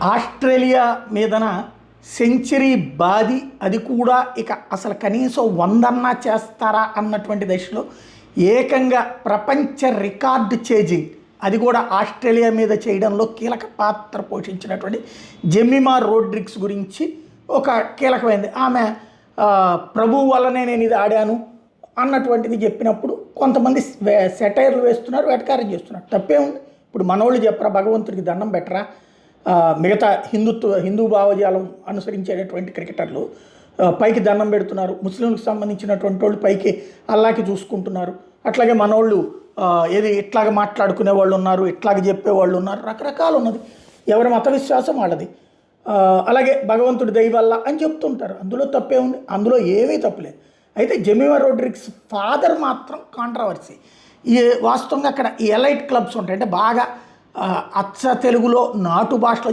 Australia మీదన century బాది అది కూడా ఇక అసలు కనీసం 100 చేస్తారా అన్నటువంటి దశలో ఏకంగా ప్రపంచ రికార్డు చేజింగ్ అది కూడా ఆస్ట్రేలియా మీద చేయడంలో కీలక పాత్ర పోషించినటువంటి జెమిమా రోడ్రిగ్స్ గురించి ఒక కీలకమైనది. ఆమె ప్రభువు వల్లనే నేను ఇది ఆడాను అన్నటువంటిది చెప్పినప్పుడు కొంతమంది సెటైర్లు వేస్తున్నారు, వెటకారం చేస్తున్నారు. తప్పే ఉంది. ఇప్పుడు మనోళ్ళు చెప్పరా భగవంతుడికి దండం పెట్టరా, మిగతా హిందూ భావజాలం అనుసరించేటటువంటి క్రికెటర్లు పైకి దండం పెడుతున్నారు, ముస్లింలకు సంబంధించినటువంటి వాళ్ళు పైకి అల్లాకి చూసుకుంటున్నారు, అట్లాగే మనోళ్ళు ఏది ఇట్లాగ మాట్లాడుకునే వాళ్ళు ఉన్నారు, ఇట్లాగ చెప్పేవాళ్ళు ఉన్నారు, రకరకాలు ఉన్నది. ఎవరి మత విశ్వాసం వాళ్ళది. అలాగే భగవంతుడి దయ వల్ల అని చెప్తుంటారు. అందులో తప్పే ఉంది, అందులో ఏమీ తప్పులేదు. అయితే జెమిమా రోడ్రిగ్స్ ఫాదర్ మాత్రం కాంట్రవర్సీ. ఈ వాస్తవంగా అక్కడ ఈ ఎలైట్ క్లబ్స్ ఉంటాయి, అంటే బాగా అచ్చ తెలుగులో నాటు భాషలో